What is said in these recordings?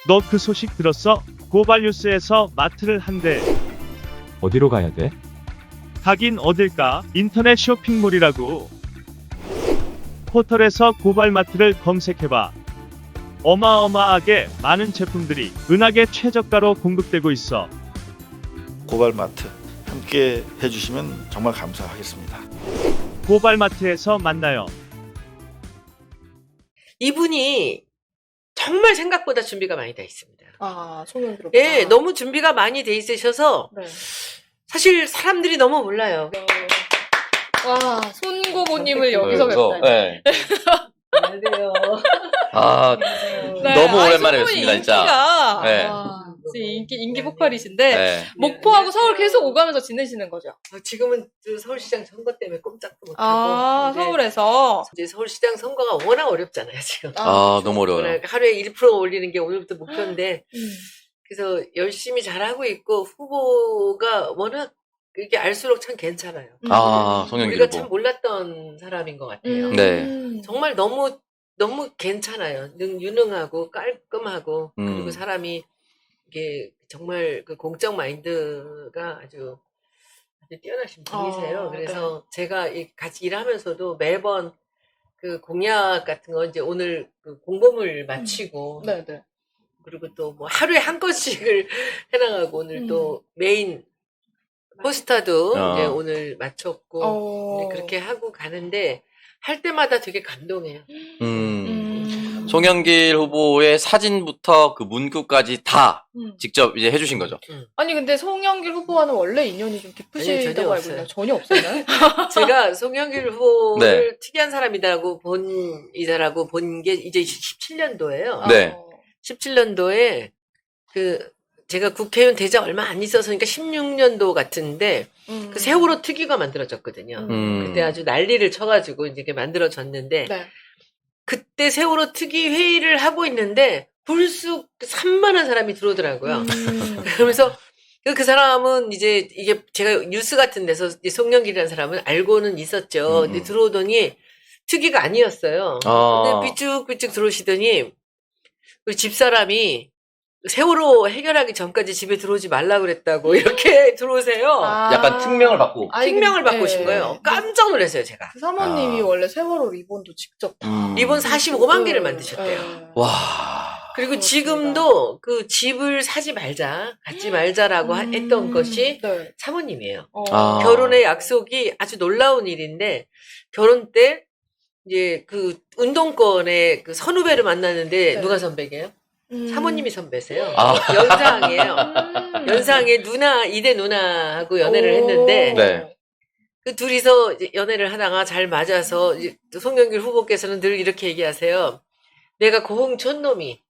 너 그 소식 들었어? 고발뉴스에서 마트를 한대. 어디로 가야 돼? 가긴 어딜까? 인터넷 쇼핑몰이라고. 포털에서 고발마트를 검색해봐. 어마어마하게 많은 제품들이 은하계 최저가로 공급되고 있어. 고발마트 함께 해주시면 정말 감사하겠습니다. 고발마트에서 만나요. 이분이 정말 생각보다 준비가 많이 돼 있습니다. 아, 송영길 예, 너무 준비가 많이 돼 있으셔서 네. 사실 사람들이 너무 몰라요. 와, 손고보님을 여기서 그래서, 뵙다니. 네. 안녕하세요. 아, 네, 너무 아니, 오랜만에 손고보님 뵙습니다, 진짜. 인기가, 네. 와, 지금 인기 폭발이신데, 네. 목포하고 서울 계속 오가면서 지내시는 거죠? 지금은 그 서울시장 선거 때문에 꼼짝도 못하고. 아, 이제 서울에서. 이제 서울시장 선거가 워낙 어렵잖아요, 지금. 아, 너무 어려워요. 워낙 하루에 1% 올리는 게 오늘부터 목표인데, 음. 그래서 열심히 잘하고 있고, 후보가 워낙 이게 알수록 참 괜찮아요. 아, 송영길 우리가 후보. 참 몰랐던 사람인 것 같아요. 네. 정말 너무 괜찮아요. 유능하고 깔끔하고 그리고 사람이 이게 정말 그 공적 마인드가 아주 뛰어나신 분이세요. 그래서 제가 같이 일하면서도 매번 그 공약 같은 거 이제 오늘 그 공보물 마치고 네네. 그리고 또 뭐 하루에 한 건씩을 해나가고 오늘 또 메인 포스터도 이제 오늘 마쳤고 네, 그렇게 하고 가는데 할 때마다 되게 감동해요. 송영길 후보의 사진부터 그 문구까지 다 직접 이제 해주신 거죠. 아니, 근데 송영길 후보와는 원래 인연이 좀 아니요, 전혀 깊으시다고 알고 없어요. 있나요? 전혀 없었나요? 제가 송영길 후보를 네. 특이한 사람이라고 본 게 이제 17년도예요. 네. 17년도에 제가 국회의원 되자 얼마 안 있어서니까 16년도 같은데 그 세월호 특위가 만들어졌거든요. 그때 아주 난리를 쳐가지고 이제 이게 만들어졌는데 네. 그때 세월호 특위 회의를 하고 있는데 불쑥 3만원 사람이 들어오더라고요. 그러면서 그 사람은 이제 이게 제가 뉴스 같은 데서 송영길이라는 사람은 알고는 있었죠. 근데 들어오더니 특위가 아니었어요. 근데 삐쭉삐쭉 들어오시더니 우리 집사람이 세월호 해결하기 전까지 집에 들어오지 말라 그랬다고 이렇게 들어오세요. 약간 특명을 받고. 특명을 받고 오신 거예요. 깜짝 놀랐어요, 제가. 그 사모님이 원래 세월호 리본도 직접 리본 45만 개를 만드셨대요. 네. 와. 그리고 그렇습니다. 지금도 그 집을 사지 말자, 갖지 말자라고 했던 것이 네. 사모님이에요. 아. 결혼의 약속이 아주 놀라운 일인데 결혼 때 이제 그 운동권에 그 선후배를 만났는데 네. 누가 선배게요? 사모님이 선배세요. 아. 연상이에요. 연상의 누나, 이대 누나하고 연애를 했는데 네. 그 둘이서 이제 연애를 하다가 잘 맞아서 이제 또 송영길 후보께서는 늘 이렇게 얘기하세요. 내가 고흥촌 놈이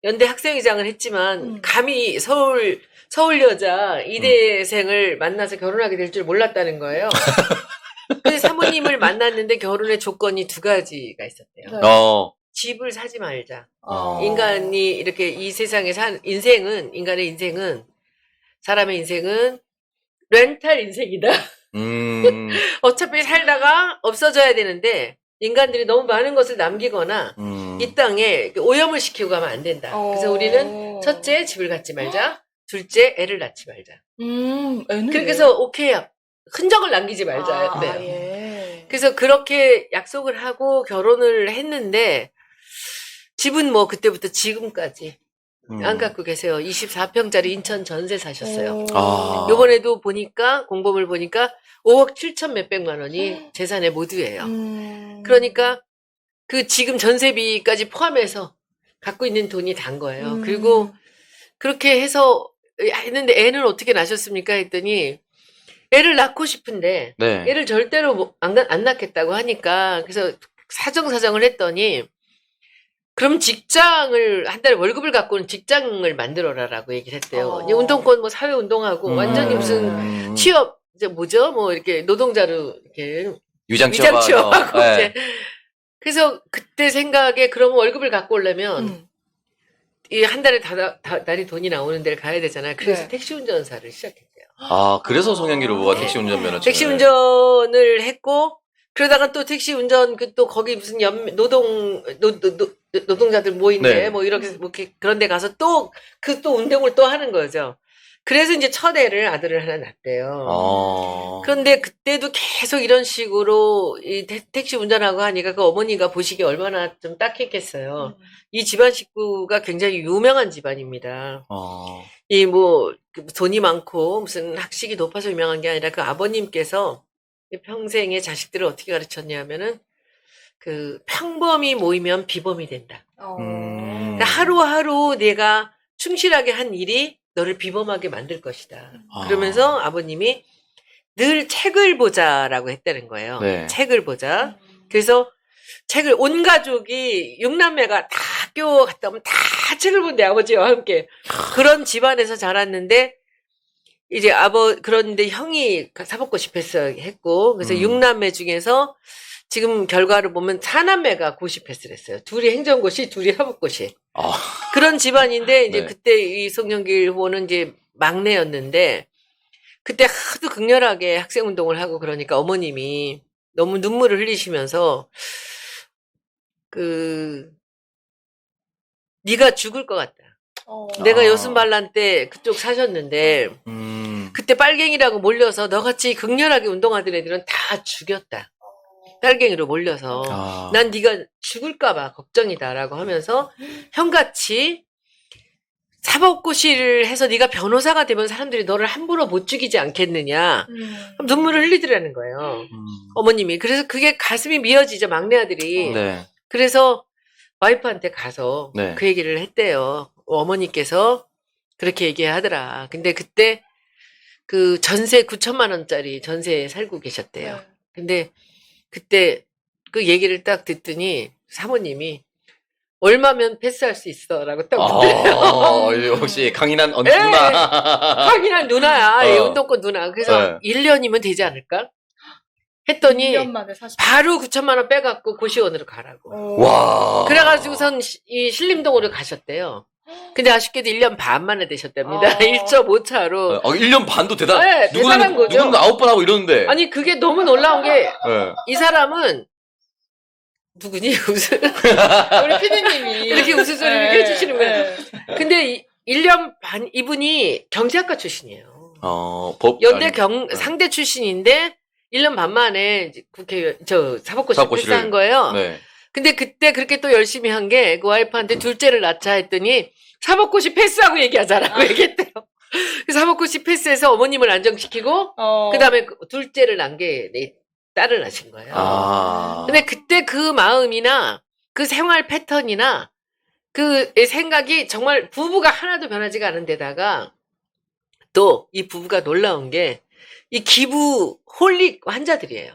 연대 학생회장을 했지만 감히 서울 여자 이대생을 만나서 결혼하게 될 줄 몰랐다는 거예요. 그래서 사모님을 만났는데 결혼의 조건이 두 가지가 있었대요. 네. 집을 사지 말자. 어. 인간이 이렇게 이 세상에 인간의 인생은 사람의 인생은 렌탈 인생이다. 어차피 살다가 없어져야 되는데 인간들이 너무 많은 것을 남기거나 이 땅에 오염을 시키고 가면 안 된다. 그래서 우리는 첫째 집을 갖지 말자. 둘째 애를 낳지 말자. 애는 그렇게 해서 오케이 흔적을 남기지 말자였대요. 예. 그래서 그렇게 약속을 하고 결혼을 했는데 집은 뭐 그때부터 지금까지 안 갖고 계세요. 24평짜리 인천 전세 사셨어요. 아. 요번에도 보니까 공범을 보니까 5억 7천 몇백만 원이 재산의 모두예요. 그러니까 그 지금 전세비까지 포함해서 갖고 있는 돈이 단 거예요. 그리고 그렇게 해서 했는데 애는 어떻게 낳으셨습니까? 했더니 애를 낳고 싶은데 네. 애를 절대로 안 낳겠다고 하니까 그래서 사정을 했더니 그럼 직장을 한 달에 월급을 갖고는 직장을 만들어라라고 얘기를 했대요. 이제 운동권 뭐 사회 운동하고 완전히 무슨 취업 이제 뭐죠? 뭐 이렇게 노동자로 이렇게 위장 취업하고 네. 이제 그래서 그때 생각에 그러면 월급을 갖고 오려면 이 한 달에 달이 돈이 나오는 데를 가야 되잖아요. 그래서 네. 택시 운전사를 시작했대요. 아, 그래서 송영길 후보가 택시 운전면허. 택시 운전을 했고 그러다가 또 택시 운전 또 거기 무슨 노동자들 모인데 네. 뭐 이렇게 뭐 이렇게 그런 데 가서 또 운동을 또 하는 거죠. 그래서 이제 첫 애를 아들을 하나 낳았대요. 그런데 그때도 계속 이런 식으로 이 택시 운전하고 하니까 그 어머니가 보시기에 얼마나 좀 딱했겠어요. 이 집안 식구가 굉장히 유명한 집안입니다. 이 뭐 돈이 많고 무슨 학식이 높아서 유명한 게 아니라 그 아버님께서 평생에 자식들을 어떻게 가르쳤냐면은 그 평범이 모이면 비범이 된다. 그러니까 하루하루 내가 충실하게 한 일이 너를 비범하게 만들 것이다. 그러면서 아버님이 늘 책을 보자라고 했다는 거예요. 네. 책을 보자. 그래서 책을 온 가족이 6남매가 다 학교 갔다 오면 다 책을 본대 아버지와 함께. 그런 집안에서 자랐는데 이제 그런데 형이 사법고시패스 했고 그래서 6남매 중에서 지금 결과를 보면 4남매가 고시패스를 했어요. 둘이 행정고시, 둘이 사법고시. 그런 집안인데 이제 네. 그때 이 송영길 후보는 이제 막내였는데 그때 하도 극렬하게 학생운동을 하고 그러니까 어머님이 너무 눈물을 흘리시면서 네가 죽을 것 같다. 내가 여순반란 때 그쪽 사셨는데 그때 빨갱이라고 몰려서 너같이 극렬하게 운동하던 애들은 다 죽였다. 빨갱이로 몰려서 난 네가 죽을까봐 걱정이다라고 하면서 형같이 사법고시를 해서 네가 변호사가 되면 사람들이 너를 함부로 못 죽이지 않겠느냐. 눈물을 흘리더라는 거예요. 어머님이. 그래서 그게 가슴이 미어지죠. 막내 아들이. 네. 그래서 와이프한테 가서 네. 그 얘기를 했대요. 어머니께서 그렇게 얘기하더라. 근데 그때 그 전세 9천만 원짜리 전세에 살고 계셨대요. 근데 그때 그 얘기를 딱 듣더니 사모님이 얼마면 패스할 수 있어 라고 딱 묻더래요. 역시 강인한 네. 누나. 강인한 누나야. 이 운동권 누나. 그래서 1년이면 되지 않을까? 했더니 1년 만에 40. 바로 9천만 원 빼갖고 고시원으로 가라고. 와. 그래가지고선 이 신림동으로 가셨대요. 근데 아쉽게도 1년 반 만에 되셨답니다. 1.5차로. 1년 반도 네, 대단한 거죠. 누구는 9번 하고 이러는데. 아니 그게 너무 놀라운 게 이 네. 사람은 누구니? 무슨 우리 피디님이 이렇게 웃음소리를 네, 해주시는 거예요. 네. 근데 1년 반 이분이 경제학과 출신이에요. 법 연대 아니, 상대 출신인데 1년 반 만에 이제 사법고시 사법고시를. 패스한 거예요. 네. 근데 그때 그렇게 또 열심히 한 게 그 와이프한테 둘째를 낳자 했더니 사법고시 패스하고 얘기하자라고 얘기했대요. 그래서 사법고시 패스해서 어머님을 안정시키고 그다음에 둘째를 낳은 게 딸을 낳으신 거예요. 근데 그때 그 마음이나 그 생활 패턴이나 그 생각이 정말 부부가 하나도 변하지가 않은 데다가 또 이 부부가 놀라운 게 이 기부 홀릭 환자들이에요.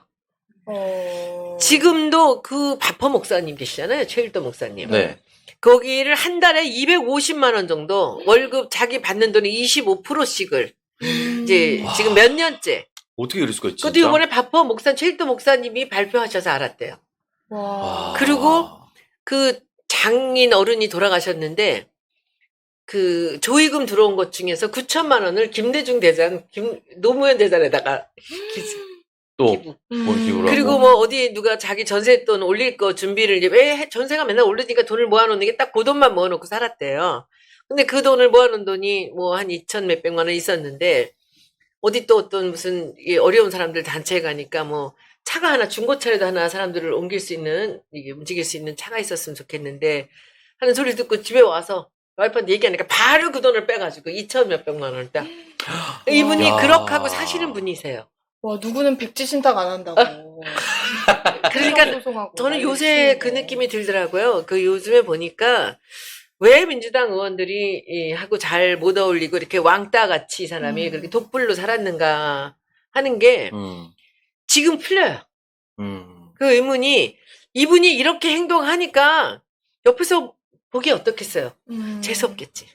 지금도 그 바퍼 목사님 계시잖아요. 최일도 목사님. 네. 거기를 한 달에 250만 원 정도 월급 자기 받는 돈의 25%씩을 이제 지금 몇 년째. 어떻게 이럴 수가 있지? 그것도 이번에 바퍼 목사 최일도 목사님이 발표하셔서 알았대요. 와. 그리고 그 장인 어른이 돌아가셨는데 그 조의금 들어온 것 중에서 9천만 원을 김대중 대장, 노무현 대장에다가 또 기부. 뭘 기부를 그리고 하고. 뭐 어디 누가 자기 전세돈 올릴 거 준비를 이제 왜 전세가 맨날 오르니까 돈을 모아놓는 게 딱 그 돈만 모아놓고 살았대요. 근데 그 돈을 모아놓은 돈이 뭐 한 2천 몇백만 원 있었는데 어디 또 어떤 무슨 어려운 사람들 단체에 가니까 뭐 차가 하나 중고차라도 하나 사람들을 옮길 수 있는 이게 움직일 수 있는 차가 있었으면 좋겠는데 하는 소리 듣고 집에 와서 와이프한테 얘기하니까 바로 그 돈을 빼가지고 2천 몇백만 원을 딱 이분이 야. 그렇게 하고 사시는 분이세요. 와, 누구는 백지 신탁 안 한다고. 그러니까 소송하고 저는 난리 요새 그 치고. 느낌이 들더라고요. 그 요즘에 보니까 왜 민주당 의원들이 하고 잘 못 어울리고 이렇게 왕따 같이 이 사람이 그렇게 독불로 살았는가 하는 게 지금 풀려요. 그 의문이 이분이 이렇게 행동하니까 옆에서 보기 어떻겠어요? 재수없겠지.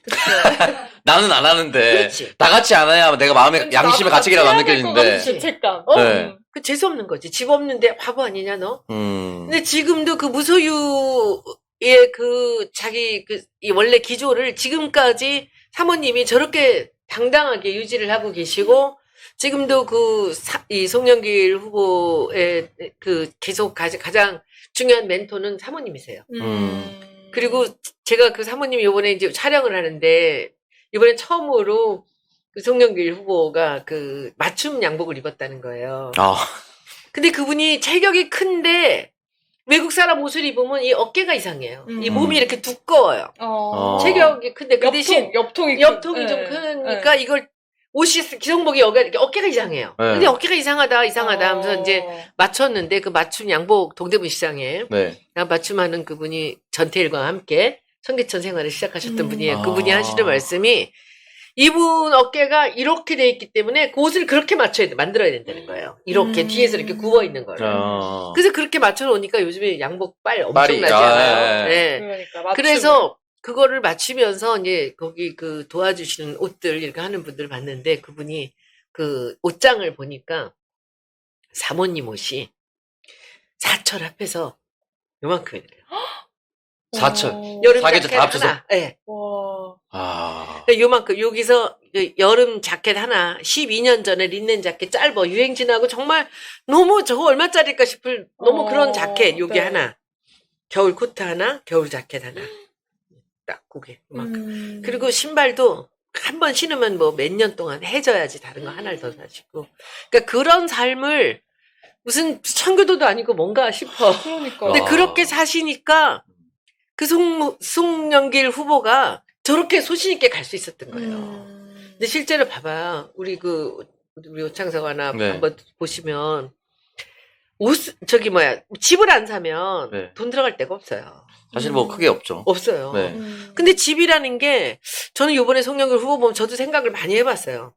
나는 안 하는데 그렇지. 다 같이 안 해야 내가 마음에 근데 양심의 나도 가책이라고 안 같이 해야 될것 같아, 느껴지는데. 죄책감. 네. 그 재수없는 거지. 집 없는데 바보 아니냐 너? 근데 지금도 그 무소유의 그 자기 이 원래 기조를 지금까지 사모님이 저렇게 당당하게 유지를 하고 계시고 지금도 이 송영길 후보의 그 계속 가장 중요한 멘토는 사모님이세요. 그리고 제가 그 사모님 요번에 이제 촬영을 하는데 이번에 처음으로 그 송영길 후보가 그 맞춤 양복을 입었다는 거예요. 아, 근데 그분이 체격이 큰데 외국 사람 옷을 입으면 이 어깨가 이상해요. 이 몸이 이렇게 두꺼워요. 체격이 큰데 그 대신 옆통이 옆통이 좀 크니까 이걸 옷이 기성복이 어깨가 이상해요. 네. 근데 어깨가 이상하다 하면서 이제 맞췄는데 그 맞춤 양복 동대문 시장에 네. 맞춤하는 그분이 전태일과 함께 청계천 생활을 시작하셨던 분이에요. 아. 그분이 하시는 말씀이 이분 어깨가 이렇게 돼 있기 때문에 그 옷을 그렇게 만들어야 된다는 거예요. 이렇게 뒤에서 이렇게 굽어 있는 거예요. 아. 그래서 그렇게 맞춰 놓으니까 요즘에 양복 빨 빨이, 엄청나잖아요. 아, 네. 그러니까 맞춤. 그래서 그거를 맞추면서 이제 거기 그 도와주시는 옷들 이렇게 하는 분들 봤는데 그분이 그 옷장을 보니까 사모님 옷이 사철 앞에서 요만큼이래요. 사철. 여름 사계절 자켓 다 합쳐서? 하나. 네. 와. 아. 그러니까 요만큼 여기서 그 여름 자켓 하나 12년 전에 린넨 자켓 짧아 유행 지나고 정말 너무 저거 얼마짜리일까 싶을 너무 그런 자켓 요게 네. 하나 겨울 코트 하나 겨울 자켓 하나 딱 그게 요만큼 그리고 신발도 한 번 신으면 뭐 몇 년 동안 해져야지 다른 거 하나를 더 사시고 그러니까 그런 삶을 무슨 청교도도 아니고 뭔가 싶어. 그러니까. 근데 와. 그렇게 사시니까 그 송영길 후보가 저렇게 소신 있게 갈 수 있었던 거예요. 근데 실제로 봐봐. 우리 오창석아나 네. 한번 보시면 집을 안 사면 네. 돈 들어갈 데가 없어요. 사실 뭐 크게 없죠. 없어요. 네. 근데 집이라는 게 저는 요번에 송영길 후보 보면 저도 생각을 많이 해봤어요.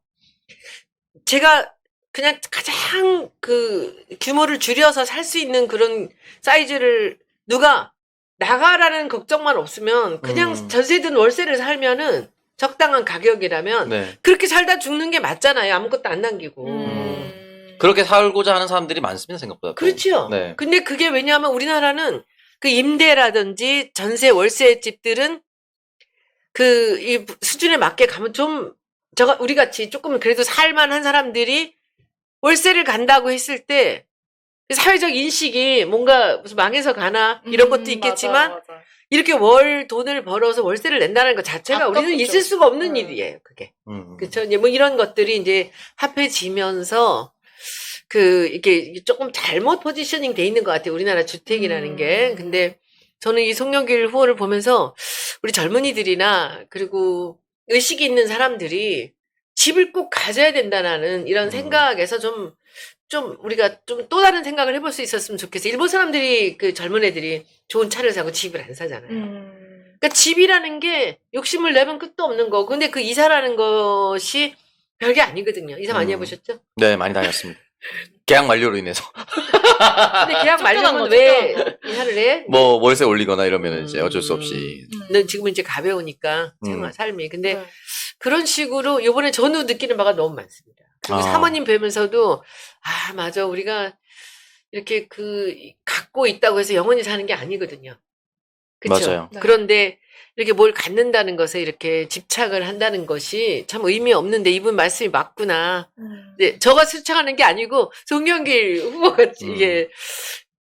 제가 그냥 가장 그 규모를 줄여서 살 수 있는 그런 사이즈를 누가 나가라는 걱정만 없으면 그냥 전세든 월세를 살면은 적당한 가격이라면 네. 그렇게 살다 죽는 게 맞잖아요. 아무것도 안 남기고. 그렇게 살고자 하는 사람들이 많습니다, 생각보다. 또. 그렇죠. 네. 근데 그게 왜냐하면 우리나라는 그 임대라든지 전세 월세 집들은 이 수준에 맞게 가면 좀 우리 같이 조금 그래도 살만한 사람들이 월세를 간다고 했을 때 사회적 인식이 뭔가 무슨 망해서 가나 이런 것도 있겠지만 맞아. 이렇게 월 돈을 벌어서 월세를 낸다는 것 자체가 우리는 아깝죠. 있을 수가 없는 일이에요. 그게. 그렇죠. 이제 뭐 이런 것들이 이제 합해지면서 이게 조금 잘못 포지셔닝 돼 있는 것 같아요. 우리나라 주택이라는 게. 근데 저는 이 송영길 후보를 보면서 우리 젊은이들이나 그리고 의식이 있는 사람들이 집을 꼭 가져야 된다는 이런 생각에서 좀 우리가 좀 또 다른 생각을 해볼 수 있었으면 좋겠어요. 일본 사람들이 그 젊은 애들이 좋은 차를 사고 집을 안 사잖아요. 그러니까 집이라는 게 욕심을 내면 끝도 없는 거고 근데 그 이사라는 것이 별게 아니거든요. 이사 많이 해보셨죠? 네, 많이 다녔습니다. 계약 만료로 인해서. 근데 계약 말려면 왜 이사를 해? 뭐, 월세 올리거나 이러면 이제 어쩔 수 없이. 넌 지금은 이제 가벼우니까 삶이. 근데 네. 그런 식으로 요번에 저도 느끼는 바가 너무 많습니다. 그리고 사모님 뵈면서도 맞아 우리가 이렇게 갖고 있다고 해서 영원히 사는 게 아니거든요. 그렇죠? 맞아요. 네. 그런데 이렇게 뭘 갖는다는 것에 이렇게 집착을 한다는 것이 참 의미 없는데 이분 말씀이 맞구나. 네, 저가 추천하는 게 아니고 송영길 후보가 이게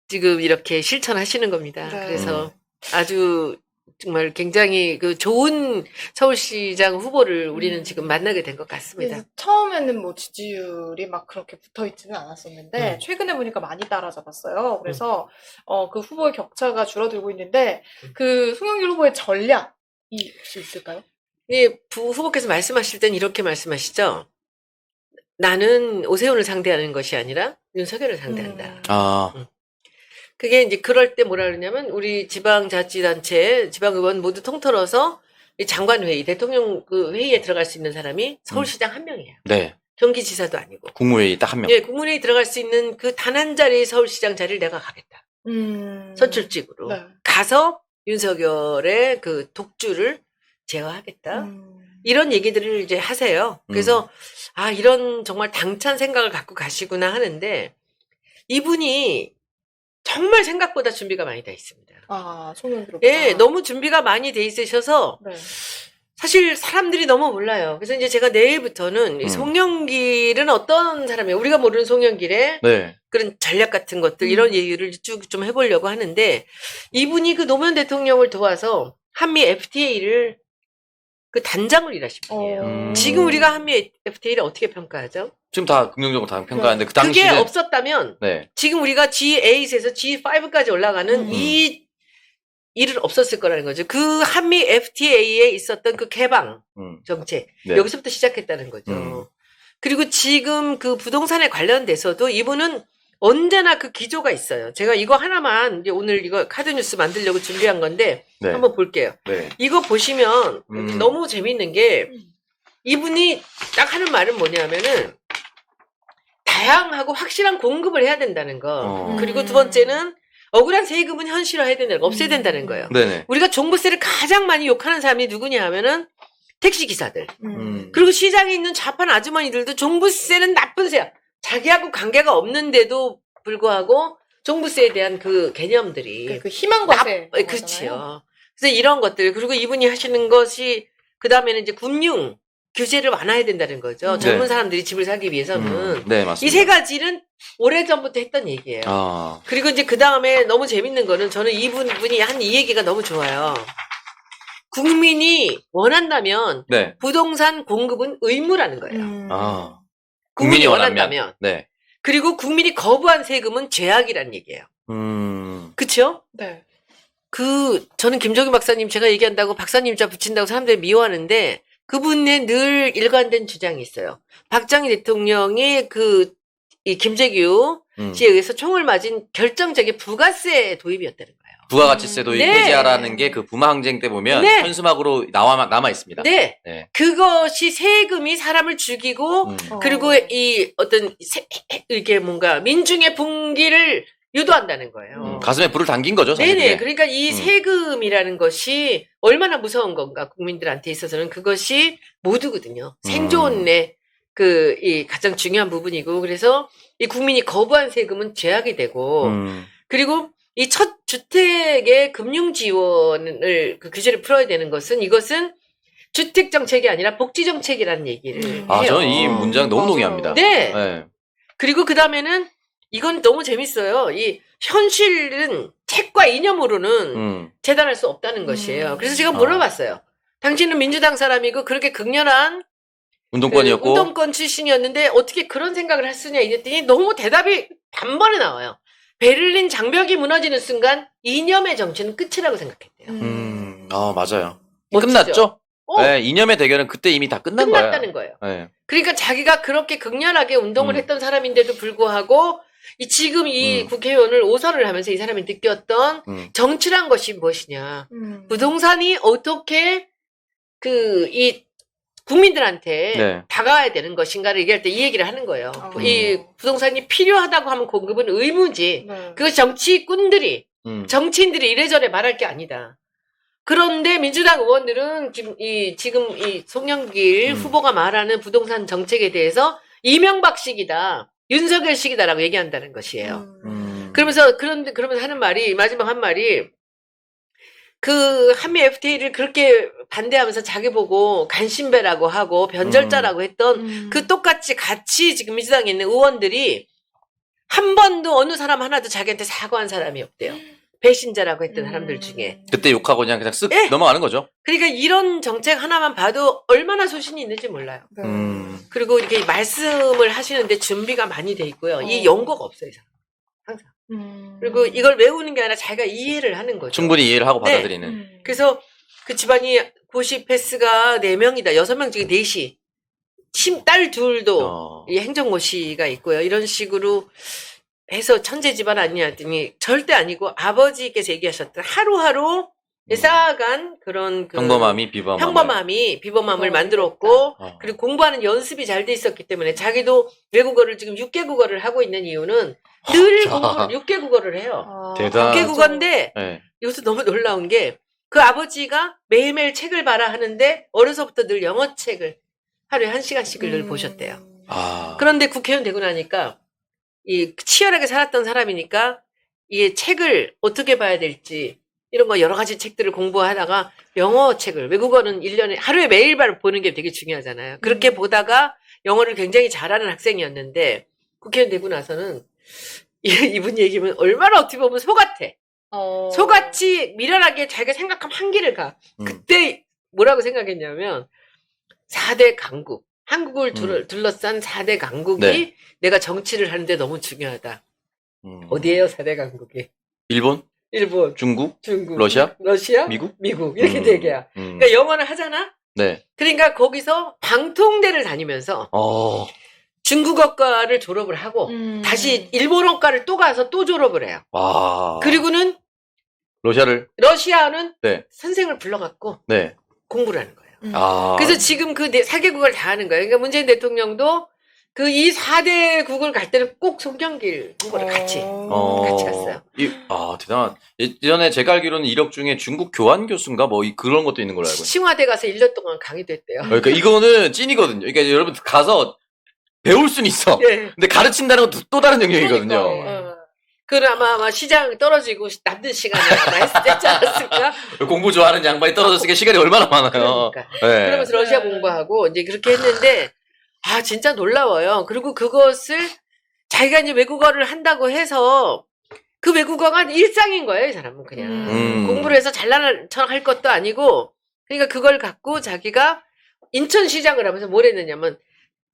지금 이렇게 실천하시는 겁니다. 네. 그래서 아주 정말 굉장히 좋은 서울시장 후보를 우리는 지금 만나게 된 것 같습니다. 그래서 처음에는 뭐 지지율이 막 그렇게 붙어 있지는 않았었는데 최근에 보니까 많이 따라잡았어요. 그래서 그 후보의 격차가 줄어들고 있는데 그 송영길 후보의 전략이 혹시 있을까요? 예, 후보께서 말씀하실 땐 이렇게 말씀하시죠. 나는 오세훈을 상대하는 것이 아니라 윤석열을 상대한다. 아, 그게 이제 그럴 때 뭐라 그러냐면 우리 지방자치단체, 지방의원 모두 통틀어서 이 장관회의, 대통령 회의에 들어갈 수 있는 사람이 서울시장 한 명이에요. 네. 경기지사도 아니고. 국무회의 딱 한 명. 예, 국무회의 들어갈 수 있는 그 단 한 자리의 서울시장 자리를 내가 가겠다. 선출직으로. 네. 가서 윤석열의 독주를 제어하겠다. 이런 얘기들을 이제 하세요. 그래서 이런 정말 당찬 생각을 갖고 가시구나 하는데 이분이 정말 생각보다 준비가 많이 돼 있습니다. 송영길 후보가. 예, 너무 준비가 많이 돼 있으셔서 네. 사실 사람들이 너무 몰라요. 그래서 이제 제가 내일부터는 이 송영길은 어떤 사람이에요? 우리가 모르는 송영길의 네. 그런 전략 같은 것들 이런 얘기를 쭉 좀 해보려고 하는데 이분이 그 노무현 대통령을 도와서 한미 FTA를 그 단장을 일하신 분이에요. 지금 우리가 한미 FTA를 어떻게 평가하죠? 지금 다 긍정적으로 다 평가하는데 그 그게 당시는 없었다면 네. 지금 우리가 G8에서 G5까지 올라가는 이 일은 없었을 거라는 거죠. 그 한미 FTA에 있었던 그 개방 정책 네. 여기서부터 시작했다는 거죠. 그리고 지금 그 부동산에 관련돼서도 이분은 언제나 그 기조가 있어요. 제가 이거 하나만 이제 오늘 이거 카드 뉴스 만들려고 준비한 건데 네. 한번 볼게요. 네. 이거 보시면 너무 재밌는 게 이분이 딱 하는 말은 뭐냐면은 다양하고 확실한 공급을 해야 된다는 거. 그리고 두 번째는 억울한 세금은 현실화해야 된다는 거, 없애야 된다는 거예요. 네네. 우리가 종부세를 가장 많이 욕하는 사람이 누구냐 하면은 택시 기사들. 그리고 시장에 있는 좌판 아주머니들도 종부세는 나쁜 세야. 자기하고 관계가 없는데도 불구하고 종부세에 대한 그 개념들이 그 희망과세. 그렇지요. 그래서 이런 것들 그리고 이분이 하시는 것이 그 다음에는 이제 금융 규제를 완화해야 된다는 거죠. 젊은 사람들이 집을 사기 위해서는 네, 맞습니다. 이 세 가지는 오래전부터 했던 얘기예요. 그리고 이제 그 다음에 너무 재밌는 거는 저는 이분이 한 이 얘기가 너무 좋아요. 국민이 원한다면 네. 부동산 공급은 의무라는 거예요. 국민이 원한다면. 네. 그리고 국민이 거부한 세금은 죄악이라는 얘기예요. 그쵸? 네. 저는 김종인 박사님 제가 얘기한다고 박사님자 붙인다고 사람들이 미워하는데 그분의 늘 일관된 주장이 있어요. 박정희 대통령이 이 김재규 씨에 의해서 총을 맞은 결정적인 부가세 도입이었다는 거예요. 부가가치세 도입 네. 해제하라는 게 그 부마항쟁 때 보면 네. 현수막으로 남아 있습니다. 네. 네. 그것이 세금이 사람을 죽이고 그리고 이 어떤 이렇게 뭔가 민중의 분기를 유도한다는 거예요. 가슴에 불을 당긴 거죠, 사실. 네네. 그러니까 이 세금이라는 것이 얼마나 무서운 건가 국민들한테 있어서는 그것이 모두거든요. 생존의 이 가장 중요한 부분이고 그래서 이 국민이 거부한 세금은 죄악이 되고 그리고 이 첫 주택의 금융 지원을 그 규제를 풀어야 되는 것은 이것은 주택 정책이 아니라 복지 정책이라는 얘기를 해요. 저는 이 문장 너무 동의합니다. 네. 네. 그리고 그 다음에는 이건 너무 재밌어요. 이 현실은 책과 이념으로는 재단할 수 없다는 것이에요. 그래서 제가 물어봤어요. 당신은 민주당 사람이고 그렇게 극렬한 운동권이었고 운동권 출신이었는데 어떻게 그런 생각을 할 수냐 이랬더니 너무 대답이 단번에 나와요. 베를린 장벽이 무너지는 순간 이념의 정치는 끝이라고 생각했대요. 맞아요. 멋지죠? 끝났죠? 네, 이념의 대결은 그때 이미 다 끝났다는 거예요. 네. 그러니까 자기가 그렇게 극렬하게 운동을 했던 사람인데도 불구하고 지금 이 국회의원을 오선을 하면서 이 사람이 느꼈던 정치란 것이 무엇이냐. 부동산이 어떻게 이 국민들한테 네. 다가와야 되는 것인가를 얘기할 때 이 얘기를 하는 거예요. 이 부동산이 필요하다고 하면 공급은 의무지. 네. 그것이 정치꾼들이 정치인들이 이래저래 말할 게 아니다. 그런데 민주당 의원들은 지금 이 송영길 후보가 말하는 부동산 정책에 대해서 이명박식이다, 윤석열식이다라고 얘기한다는 것이에요. 그러면서 하는 말이 마지막 한 말이 그 한미 FTA를 그렇게 반대하면서 자기 보고 간신배라고 하고 변절자라고 했던 그 똑같이 같이 지금 민주당에 있는 의원들이 한 번도 어느 사람 하나도 자기한테 사과한 사람이 없대요. 배신자라고 했던 사람들 중에. 그때 욕하고 그냥 쓱 네. 넘어가는 거죠. 그러니까 이런 정책 하나만 봐도 얼마나 소신이 있는지 몰라요. 그리고 이렇게 말씀을 하시는데 준비가 많이 돼 있고요. 이 연고가 없어요, 이 사람. 항상. 그리고 이걸 외우는 게 아니라 자기가 이해를 하는 거죠. 충분히 이해를 하고 네. 받아들이는. 그래서 그 집안이 고시 패스가 4명이다. 6명 중에 4시. 딸 둘도 이 행정고시가 있고요. 이런 식으로 해서 천재 집안 아니냐 했더니 절대 아니고 아버지께서 얘기하셨던 하루하루 쌓아간 그런 평범함이 비범함을 만들었고 그리고 공부하는 연습이 잘 돼 있었기 때문에 자기도 외국어를 지금 6개 국어를 하고 있는 이유는 늘 공부를 6개 국어를 해요. 대단. 6개 국어인데 네. 이것도 너무 놀라운 게 그 아버지가 매일매일 책을 봐라 하는데 어려서부터 늘 영어 책을 하루에 1시간씩을 늘 보셨대요. 그런데 국회의원 되고 나니까 이 치열하게 살았던 사람이니까 이 책을 어떻게 봐야 될지 이런 거 여러 가지 책들을 공부하다가 영어 책을 외국어는 1년에 하루에 매일 보는 게 되게 중요하잖아요. 그렇게 보다가 영어를 굉장히 잘하는 학생이었는데 국회의원 되고 나서는 이분 얘기면 얼마나 어떻게 보면 소 같아. 소같이 미련하게 자기가 생각하면 한길을 가. 그때 뭐라고 생각했냐면 4대 강국. 한국을 둘러싼 4대 강국이 네. 내가 정치를 하는데 너무 중요하다. 어디에요 4대 강국이? 일본? 일본, 중국? 중국, 러시아? 미국 이렇게 네 개야. 음. 그러니까 영어를 하잖아. 네. 그러니까 거기서 방통대를 다니면서 중국어과를 졸업을 하고 다시 일본어과를 또 가서 또 졸업을 해요. 와. 그리고는 러시아는 네. 선생을 불러갖고 네. 공부를 하는 거예요. 아. 그래서 지금 그 4개국을 다 하는 거예요. 그러니까 문재인 대통령도 그 이 4대국을 갈 때는 꼭 송영길 후보를 같이 갔어요. 대단한. 예전에 제가 알기로는 이력 중에 중국 교환 교수인가 뭐 그런 것도 있는 걸로 알고 있어요. 칭화대 가서 1년 동안 강의도 했대요. 그러니까 이거는 찐이거든요. 그러니까 여러분 가서 배울 수는 있어. 예. 근데 가르친다는 건 또 다른 영역이거든요. 그러니까. 그건 아마 시장 떨어지고 남는 시간에 아마 했지 않았을까? 공부 좋아하는 양반이 떨어졌으니까 시간이 얼마나 많아요. 그러니까. 네. 그러면서 러시아 공부하고 이제 그렇게 했는데 진짜 놀라워요. 그리고 그것을 자기가 이제 외국어를 한다고 해서 그 외국어가 일상인 거예요, 이 사람은 그냥. 공부를 해서 잘나는 척 할 것도 아니고 그러니까 그걸 갖고 자기가 인천시장을 하면서 뭘 했느냐면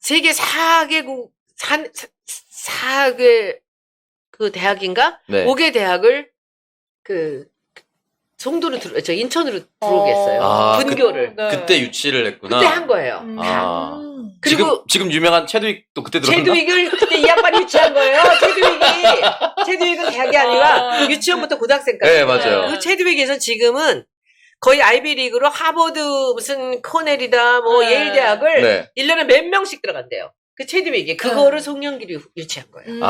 세계 4개국 4개 그 대학인가? 네. 5개 대학을 송도로 인천으로 들어오게 했어요. 분교를. 그때 유치를 했구나. 그때 한 거예요. 그리고 지금 유명한 체드윅도 그때 들어갔나? 체드윅을 그때 이 양반이 유치한 거예요. 체드윅은 대학이 아니라 유치원부터 고등학생까지. 네, 맞아요. 그 체드윅에서 지금은 거의 아이비리그로 하버드 무슨 코넬이다 뭐 예일 대학을 네. 1년에 몇 명씩 들어간대요. 그 체드윅이 그거를 송영길이 유치한 거예요.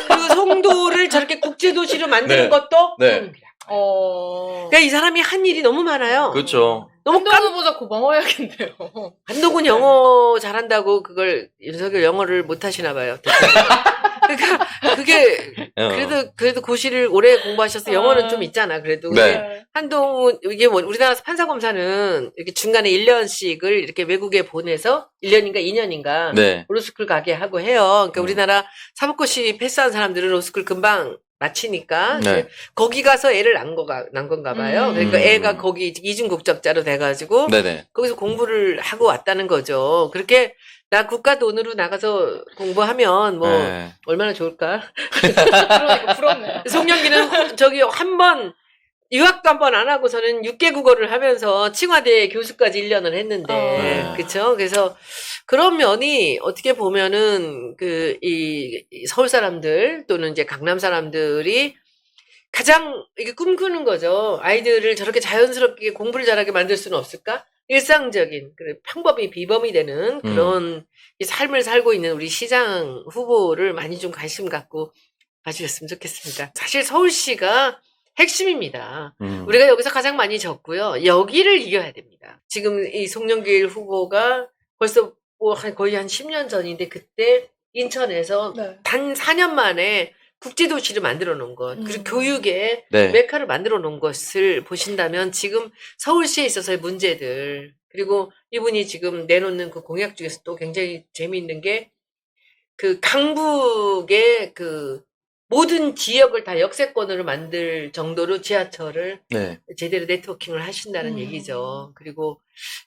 그리고 송도를 저렇게 국제도시로 만드는 네. 것도 네. 송영길이야. 그러니까 이 사람이 한 일이 너무 많아요. 그렇죠. 너무 한동훈보다 고마워야겠네요. 한동훈 영어 잘한다고 그걸 윤석열 영어를 못 하시나 봐요. 그러니까 그게 그래도 고시를 오래 공부하셔서 영어는 좀 있잖아. 그래도 네. 한동훈 이게 뭐 우리나라 판사 검사는 이렇게 중간에 1년씩을 이렇게 외국에 보내서 1년인가 2년인가 네. 로스쿨 가게 하고 해요. 그러니까 우리나라 사법고시 패스한 사람들은 로스쿨 금방 마치니까 네. 거기 가서 애를 낳은 건가 봐요. 그러니까 애가 거기 이중 국적자로 돼가지고 네네. 거기서 공부를 하고 왔다는 거죠. 그렇게 나 국가 돈으로 나가서 공부하면 뭐 네. 얼마나 좋을까? 그러니까 부럽네요. 송영기는 저기 한번 유학도 한 번 안 하고서는 6개 국어를 하면서 칭화대 교수까지 1년을 했는데 그쵸? 그래서 그런 면이 어떻게 보면은 이 서울 사람들 또는 이제 강남 사람들이 가장 이게 꿈꾸는 거죠. 아이들을 저렇게 자연스럽게 공부를 잘하게 만들 수는 없을까? 일상적인 평범이 비범이 되는 그런 이 삶을 살고 있는 우리 시장 후보를 많이 좀 관심 갖고 봐주셨으면 좋겠습니다. 사실 서울시가 핵심입니다. 우리가 여기서 가장 많이 졌고요. 여기를 이겨야 됩니다. 지금 이 송영길 후보가 벌써 뭐 거의 한 10년 전인데 그때 인천에서 단 4년 만에 국제도시를 만들어 놓은 것, 그리고 교육의 네. 메카를 만들어 놓은 것을 보신다면 지금 서울시에 있어서의 문제들, 그리고 이분이 지금 내놓는 그 공약 중에서 또 굉장히 재미있는 게 그 강북의 그 모든 지역을 다 역세권으로 만들 정도로 지하철을 네. 제대로 네트워킹을 하신다는 얘기죠. 그리고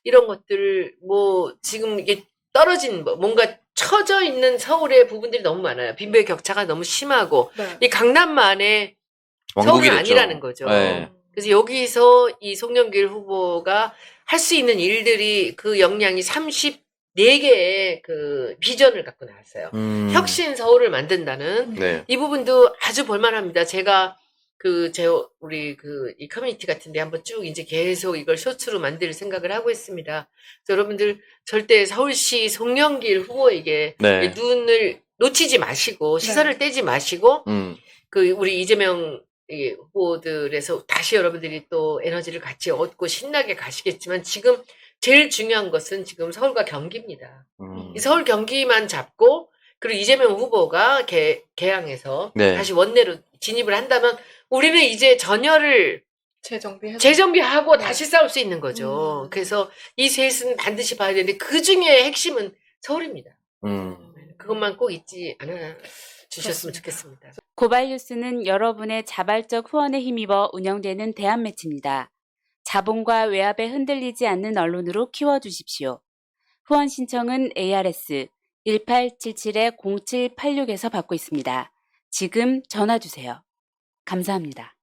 이런 것들 뭐 지금 이게 떨어진 뭔가 처져 있는 서울의 부분들이 너무 많아요. 빈부의 격차가 너무 심하고 이 강남만의 서울은 됐죠. 아니라는 거죠. 네. 그래서 여기서 이 송영길 후보가 할 수 있는 일들이 그 역량이 34개의 그 비전을 갖고 나왔어요. 혁신 서울을 만든다는 네. 이 부분도 아주 볼만합니다. 제가 우리 이 커뮤니티 같은데 한번 쭉 이제 계속 이걸 쇼츠로 만들 생각을 하고 있습니다. 그래서 여러분들 절대 서울시 송영길 후보에게 네. 눈을 놓치지 마시고 시선을 떼지 마시고 우리 이재명 후보들에서 다시 여러분들이 또 에너지를 같이 얻고 신나게 가시겠지만 지금 제일 중요한 것은 지금 서울과 경기입니다. 이 서울 경기만 잡고 그리고 이재명 후보가 개항해서 네. 다시 원내로 진입을 한다면 우리는 이제 전열을 재정비하고 네. 다시 싸울 수 있는 거죠. 그래서 이 셋은 반드시 봐야 되는데 그 중에 핵심은 서울입니다. 그것만 꼭 잊지 않아 주셨으면 좋겠습니다. 고발뉴스는 여러분의 자발적 후원에 힘입어 운영되는 대한매체입니다. 자본과 외압에 흔들리지 않는 언론으로 키워주십시오. 후원 신청은 ARS 1877-0786에서 받고 있습니다. 지금 전화 주세요. 감사합니다.